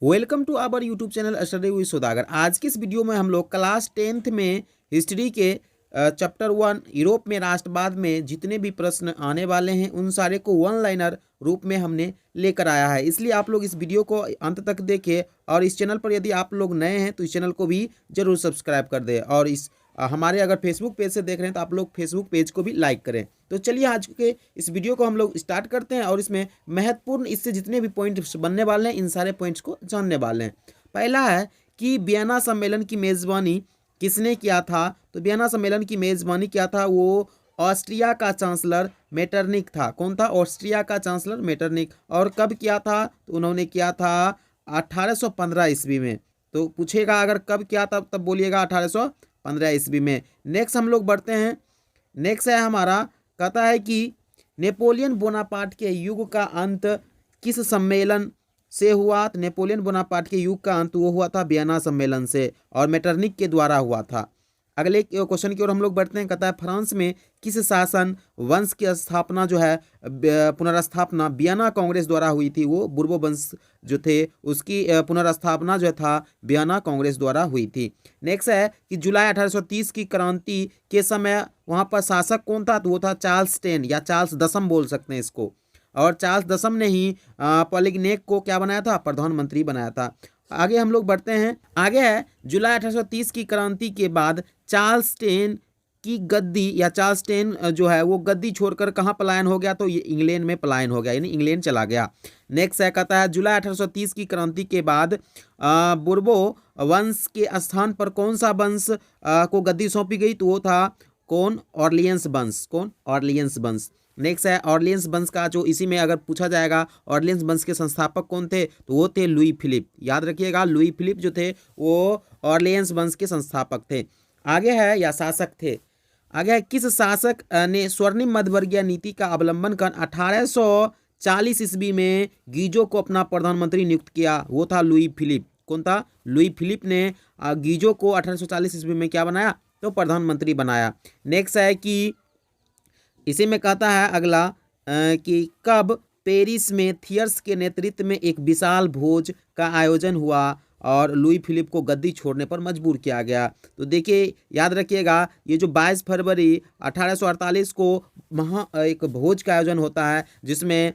Welcome to our YouTube channel study with Saudagar. आज की इस वीडियो में हम लोग क्लास 10th में हिस्ट्री के चैप्टर 1 यूरोप में राष्ट्रवाद में जितने भी प्रश्न आने वाले हैं उन सारे को वन लाइनर रूप में हमने लेकर आया है। इसलिए आप लोग इस वीडियो को अंत तक देखें और इस चैनल पर यदि आप लोग नए हैं तो इस चैनल को भी जरूर सब्सक्राइब कर दें और इस हमारे अगर फेसबुक पेज से देख रहे हैं तो आप लोग फेसबुक पेज को भी लाइक करें। तो चलिए आज के इस वीडियो को हम लोग स्टार्ट करते हैं और इसमें महत्वपूर्ण इससे जितने भी पॉइंट्स बनने वाले हैं इन सारे पॉइंट्स को जानने वाले हैं। पहला है कि वियना सम्मेलन की मेज़बानी किसने किया था। तो वियना सम्मेलन की मेज़बानी किया था वो ऑस्ट्रिया का चांसलर मेटरनिक था। कौन था? ऑस्ट्रिया का चांसलर मेटरनिक। और कब किया था? तो उन्होंने किया था 1815 ईस्वी में। तो पूछेगा अगर कब किया था तब बोलिएगा 1815 ईस्वी में। नेक्स्ट हम लोग बढ़ते हैं। नेक्स्ट है हमारा, कहता है कि नेपोलियन बोनापार्ट के युग का अंत किस सम्मेलन से हुआ। तो नेपोलियन बोनापार्ट के युग का अंत वो हुआ था वियना सम्मेलन से और मेटरनिक के द्वारा हुआ था। अगले क्वेश्चन की ओर हम लोग बढ़ते हैं। कहता है फ्रांस में किस शासन वंश की स्थापना जो है पुनर्स्थापना वियना कांग्रेस द्वारा हुई थी। वो बुर्बो वंश जो थे उसकी पुनर्स्थापना जो था वियना कांग्रेस द्वारा हुई थी। नेक्स्ट है कि जुलाई 1830 की क्रांति के समय वहाँ पर शासक कौन था। तो वो था चार्ल्स 10 या चार्ल्स दसम बोल सकते हैं इसको। और चार्ल्स दसम ने ही पॉलिग्नेक को क्या बनाया था? प्रधानमंत्री बनाया था। आगे हम लोग बढ़ते हैं। आगे है जुलाई 1830 की क्रांति के बाद चार्ल्स 10 की गद्दी या चार्ल्स 10 जो है वो गद्दी छोड़कर कहाँ पलायन हो गया। तो ये इंग्लैंड में पलायन हो गया, यानी इंग्लैंड चला गया। नेक्स्ट है, कहता है जुलाई 1830 की क्रांति के बाद बुर्बो वंश के स्थान पर कौन सा वंश को गद्दी सौंपी गई। तो वो था कौन? ऑर्लियंस वंश। कौन? ऑर्लियंस वंश। नेक्स्ट है ऑर्लियंस वंश का जो इसी में अगर पूछा जाएगा ऑर्लियंस वंश के संस्थापक कौन थे तो वो थे लुई फिलिप। याद रखिएगा लुई फिलिप जो थे वो ऑर्लियंस वंश के संस्थापक थे। आगे है या शासक थे। आगे है किस शासक ने स्वर्णिम मध्यवर्गीय नीति का अवलंबन कर 1840 ईस्वी में गीजो को अपना प्रधानमंत्री नियुक्त किया। वो था लुई फिलिप। कौन था? लुई फिलिप ने गीजो को 1840 ईस्वी में क्या बनाया? तो प्रधानमंत्री बनाया। नेक्स्ट है कि इसी में कहता है अगला कि कब पेरिस में थियर्स के नेतृत्व में एक विशाल भोज का आयोजन हुआ और लुई फिलिप को गद्दी छोड़ने पर मजबूर किया गया। तो देखिए याद रखिएगा ये जो 22 फरवरी 1848 को एक भोज का आयोजन होता है जिसमें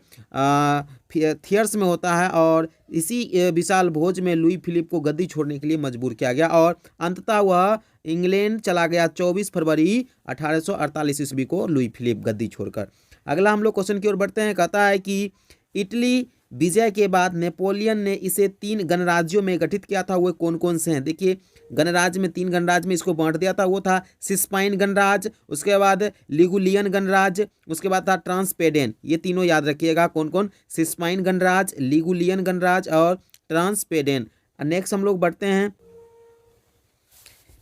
थियर्स में होता है और इसी विशाल भोज में लुई फिलिप को गद्दी छोड़ने के लिए मजबूर किया गया और अंततः वह इंग्लैंड चला गया 24 फरवरी 1848 ईस्वी को लुई फिलिप गद्दी छोड़कर। अगला हम लोग क्वेश्चन की ओर बढ़ते हैं। कहता है कि इटली विजय के बाद नेपोलियन ने इसे 3 गणराज्यों में गठित किया था। वो कौन कौन से हैं? देखिए गणराज्य में 3 गणराज्य में इसको बांट दिया था। वो था सिस्पाइन गणराज्य, उसके बाद लिगुलियन गणराज्य, उसके बाद था ट्रांसपेडेन। ये तीनों याद रखिएगा कौन कौन? सिस्पाइन गणराज्य, लिगुलियन गणराज्य और ट्रांसपेडेन। नेक्स्ट हम लोग बढ़ते हैं।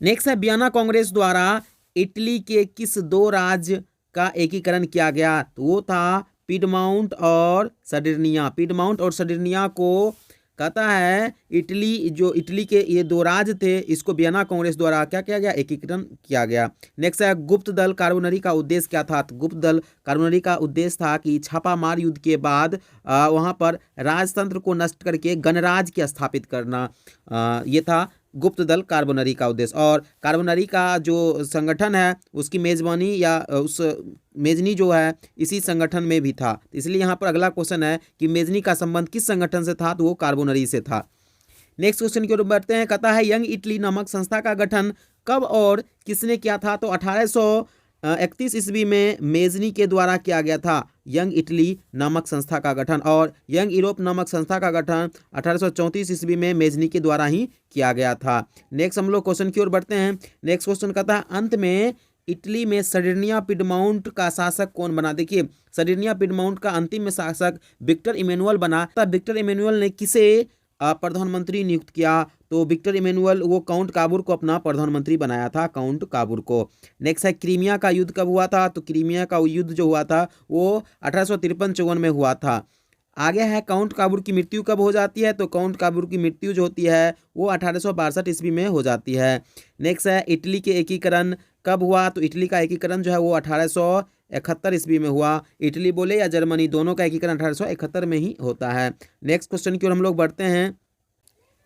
नेक्स्ट है वियना कांग्रेस द्वारा इटली के किस 2 राज्य का एकीकरण किया गया। तो वो था पिडमाउंट और सर्डिनिया। पिडमाउंट और सर्डिनिया को कहता है इटली के ये 2 राज्य थे इसको वियना कांग्रेस द्वारा क्या किया गया? एकीकरण किया गया। नेक्स्ट है गुप्त दल कार्बोनरी का उद्देश्य क्या था। तो गुप्त दल कार्बोनरी का उद्देश्य था कि छापामार युद्ध के बाद वहां पर राजतंत्र को नष्ट करके गणराज्य की स्थापित करना। ये था गुप्त दल कार्बोनरी का उद्देश्य। और कार्बोनरी का जो संगठन है उसकी मेजबानी या उस मेजनी जो है इसी संगठन में भी था। इसलिए यहाँ पर अगला क्वेश्चन है कि मेजनी का संबंध किस संगठन से था। तो वो कार्बोनरी से था। नेक्स्ट क्वेश्चन की ओर बढ़ते हैं। कहता है यंग इटली नामक संस्था का गठन कब और किसने किया था। तो 1831 ईस्वी में मेजनी के द्वारा किया गया था यंग इटली नामक संस्था का गठन। और यंग यूरोप नामक संस्था का गठन 1834 ईस्वी में मेजनी के द्वारा ही किया गया था। नेक्स्ट हम लोग क्वेश्चन की ओर बढ़ते हैं। नेक्स्ट क्वेश्चन कहता है अंत में इटली में सर्डिनिया पिडमाउंट का शासक कौन बना। देखिए सर्डिनिया पिडमाउंट का अंतिम में शासक विक्टर इमैनुअल बना। तब विक्टर इमैनुअल ने किसे प्रधानमंत्री नियुक्त किया। तो विक्टर इमैनुअल वो काउंट काबूर को अपना प्रधानमंत्री बनाया था, काउंट काबूर को। नेक्स्ट है क्रीमिया का युद्ध कब हुआ था। तो क्रीमिया का युद्ध जो हुआ था वो 1853-54 में हुआ था। आगे है काउंट काबूर की मृत्यु कब हो जाती है। तो काउंट काबूर की मृत्यु जो होती है वो 1862 ईस्वी में हो जाती है। नेक्स्ट है इटली के एकीकरण कब हुआ। तो इटली का एकीकरण जो है वो 1871 ईस्वी में हुआ। इटली बोले या जर्मनी दोनों का एकीकरण 1871 में ही होता है। नेक्स्ट क्वेश्चन की ओर हम लोग बढ़ते हैं।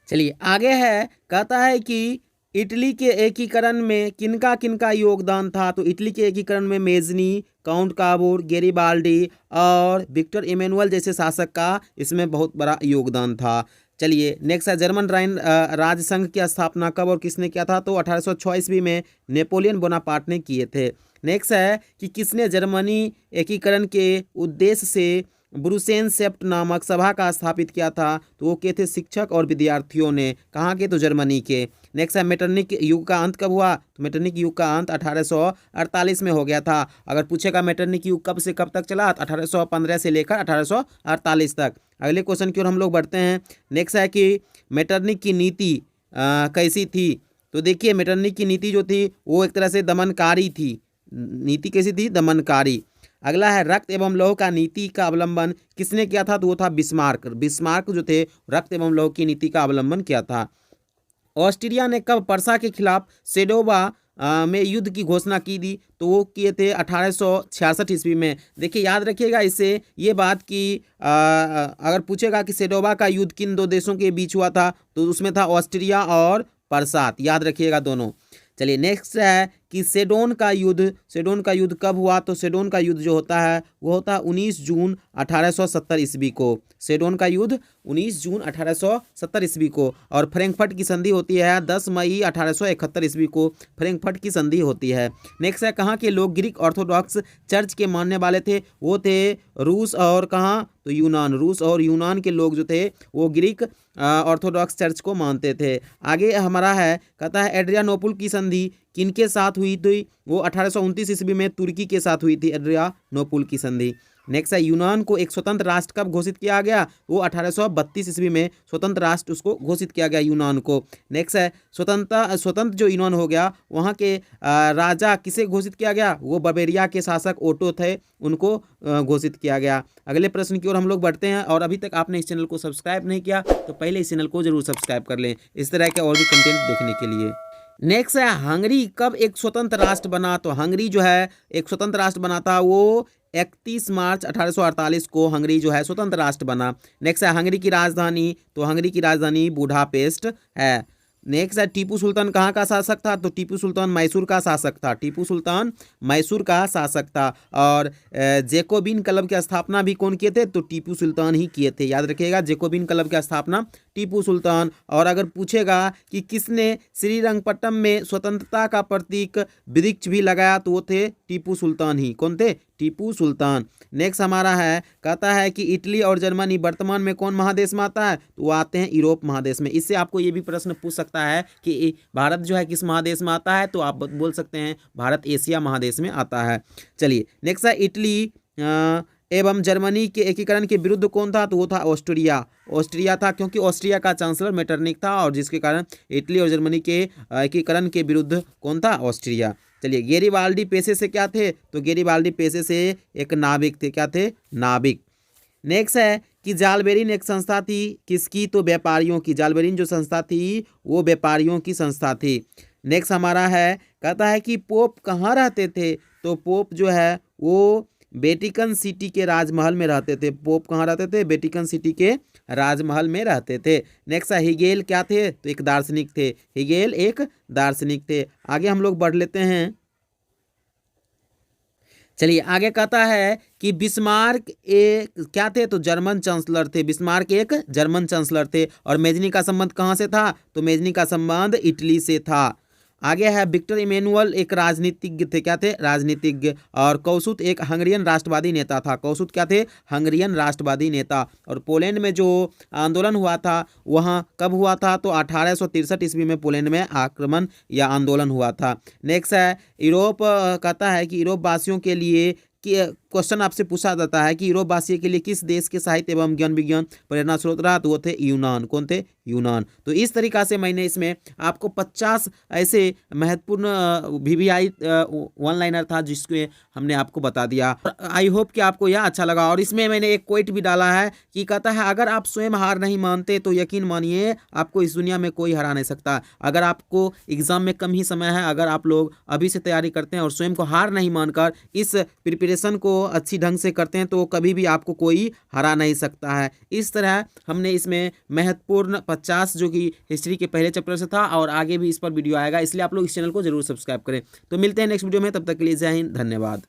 चलिए आगे है, कहता है कि इटली के एकीकरण में किनका किनका योगदान था। तो इटली के एकीकरण में मेजनी, काउंट काबूर, गेरिबाल्डी और विक्टर इमैनुअल जैसे शासक का इसमें बहुत बड़ा योगदान था। चलिए नेक्स्ट है, जर्मन राइन राज संघ की स्थापना कब और किसने किया था। तो 1806 ईस्वी में नेपोलियन बोनापार्ट ने किए थे। नेक्स्ट है कि किसने जर्मनी एकीकरण के उद्देश्य से ब्रुसेनसेफ्ट नामक सभा का स्थापित किया था। तो वो के थे शिक्षक और विद्यार्थियों ने। कहाँ के, तो जर्मनी के। नेक्स्ट है, मेटरनिक युग का अंत कब हुआ। तो मेटरनिक युग का अंत 1848 में हो गया था। अगर पूछेगा मेटरनिक युग कब से कब तक चला, तो 1815 से लेकर 1848 तक। अगले क्वेश्चन की ओर हम लोग बढ़ते हैं। नेक्स्ट है कि मेटरनिक की नीति कैसी थी। तो देखिए मेटरनिक की नीति जो थी वो एक तरह से दमनकारी थी। नीति कैसी थी, दमनकारी। अगला है, रक्त एवं लौह का नीति का अवलंबन किसने किया था। तो वो था बिस्मार्क। बिस्मार्क जो थे रक्त एवं लौह की नीति का अवलंबन किया था। ऑस्ट्रिया ने कब पर्सा के खिलाफ सेडोवा में युद्ध की घोषणा की थी। तो वो किए थे 1866 ईस्वी में। देखिए याद रखिएगा इससे ये बात कि अगर पूछेगा कि सेडोवा का युद्ध किन दो देशों के बीच हुआ था, तो उसमें था ऑस्ट्रिया और पर्सात। याद रखिएगा दोनों। चलिए नेक्स्ट है कि सेडोन का युद्ध कब हुआ। तो सेडोन का युद्ध जो होता है वो होता है 19 जून 1870 ईस्वी को। सेडोन का युद्ध 19 जून 1870 ईस्वी को। और फ्रैंकफर्ट की संधि होती है 10 मई 1871 ईस्वी को। फ्रैंकफर्ट की संधि होती है। नेक्स्ट है, कहाँ के लोग ग्रीक ऑर्थोडॉक्स चर्च के मानने वाले थे। वो थे रूस और कहाँ, तो यूनान। रूस और यूनान के लोग जो थे वो ग्रीक ऑर्थोडॉक्स चर्च को मानते थे। आगे हमारा है, कहता है एड्रियानोपुल की संधि किनके साथ हुई थी। वो 1829 ईस्वी में तुर्की के साथ हुई थी एड्रियानोपुल की संधि। नेक्स्ट है, यूनान को एक स्वतंत्र राष्ट्र कब घोषित किया गया। वो 1832 ईस्वी में स्वतंत्र राष्ट्र उसको घोषित किया गया यूनान को। नेक्स्ट है, स्वतंत्र जो यूनान हो गया वहाँ के राजा किसे घोषित किया गया। वो बर्बेरिया के शासक ओटो थे, उनको घोषित किया गया। अगले प्रश्न की ओर हम लोग बढ़ते हैं। और अभी तक आपने इस चैनल को सब्सक्राइब नहीं किया तो पहले इस चैनल को जरूर सब्सक्राइब कर लें इस तरह के और भी कंटेंट देखने के लिए। नेक्स्ट है, हंगरी कब एक स्वतंत्र राष्ट्र बना। तो हंगरी जो है एक स्वतंत्र राष्ट्र बना था। वो 31 मार्च 1848 को हंगरी जो है स्वतंत्र राष्ट्र बना। नेक्स्ट है, हंगरी की राजधानी। तो हंगरी की राजधानी बुडापेस्ट है। नेक्स्ट है, टीपू सुल्तान कहाँ का शासक था। तो टीपू सुल्तान मैसूर का शासक था। टीपू सुल्तान मैसूर का शासक था। और जैकोबिन क्लब की स्थापना भी कौन किए थे। तो टीपू सुल्तान ही किए थे। याद रखिएगा जैकोबिन क्लब की स्थापना टीपू सुल्तान। और अगर पूछेगा कि किसने श्रीरंगपट्टम में स्वतंत्रता का प्रतीक वृक्ष भी लगाया, तो वो थे टीपू सुल्तान ही। कौन थे, टीपू सुल्तान। नेक्स्ट हमारा है, कहता है कि इटली और जर्मनी वर्तमान में कौन महादेश में आता है। तो वो आते हैं यूरोप महादेश में। इससे आपको ये भी प्रश्न पूछ सकता है कि भारत जो है किस महादेश में आता है। तो आप बोल सकते हैं भारत एशिया महादेश में आता है। चलिए नेक्स्ट है, इटली एवं जर्मनी के एकीकरण के विरुद्ध कौन था। तो वो था ऑस्ट्रिया। ऑस्ट्रिया था क्योंकि ऑस्ट्रिया का चांसलर मेटरनिक था और जिसके कारण इटली और जर्मनी के एकीकरण के विरुद्ध कौन था, ऑस्ट्रिया। चलिए गेरिबाल्डी पेशे से क्या थे। तो गेरिबाल्डी पेशे से एक नाविक थे। क्या थे, नाविक। नेक्स्ट है कि जालबेरिन एक संस्था थी किसकी। तो व्यापारियों की। जालबेरिन जो संस्था थी वो व्यापारियों की संस्था थी। नेक्स्ट हमारा है, कहता है कि पोप कहाँ रहते थे। तो पोप जो है वो वेटिकन सिटी के राजमहल में रहते थे। पोप कहाँ रहते थे, वेटिकन सिटी के राजमहल में रहते थे। नेक्स्ट है, हिगेल क्या थे। तो एक दार्शनिक थे। हिगेल एक दार्शनिक थे। आगे हम लोग बढ़ लेते हैं। चलिए आगे कहता है कि बिस्मार्क एक क्या थे। तो जर्मन चांसलर थे। बिस्मार्क एक जर्मन चांसलर थे। और मेजनी का संबंध कहाँ से था। तो मेजनी का संबंध इटली से था। आगे है, विक्टर इमैनुअल एक राजनीतिज्ञ थे। क्या थे, राजनीतिज्ञ। और कौसुत एक हंगरियन राष्ट्रवादी नेता था। कौसुत क्या थे, हंगरियन राष्ट्रवादी नेता। और पोलैंड में जो आंदोलन हुआ था वहाँ कब हुआ था। तो 1863 ईस्वी में पोलैंड में आक्रमण या आंदोलन हुआ था। नेक्स्ट है, यूरोप कहता है कि यूरोप वासियों के लिए क्वेश्चन आपसे पूछा जाता है कि यूरोप वासियों के लिए किस देश के साहित्य एवं ज्ञान विज्ञान प्रेरणा स्रोत रहा। तो वो थे यूनान। कौन थे, यूनान। तो इस तरीका से मैंने इसमें आपको 50 ऐसे महत्वपूर्ण VVI वन लाइनर था जिसके हमने आपको बता दिया। आई होप कि आपको यह अच्छा लगा। और इसमें मैंने एक क्वोट भी डाला है कि कहता है अगर आप स्वयं हार नहीं मानते तो यकीन मानिए आपको इस दुनिया में कोई हरा नहीं सकता। अगर आपको एग्जाम में कम ही समय है, अगर आप लोग अभी से तैयारी करते हैं और स्वयं को हार नहीं मानकर इस प्रिपरेशन प्रिपरेशन को अच्छी ढंग से करते हैं तो कभी भी आपको कोई हरा नहीं सकता है। इस तरह हमने इसमें महत्वपूर्ण 50 जो कि हिस्ट्री के पहले चैप्टर से था और आगे भी इस पर वीडियो आएगा, इसलिए आप लोग इस चैनल को जरूर सब्सक्राइब करें। तो मिलते हैं नेक्स्ट वीडियो में, तब तक के लिए जय हिंद, धन्यवाद।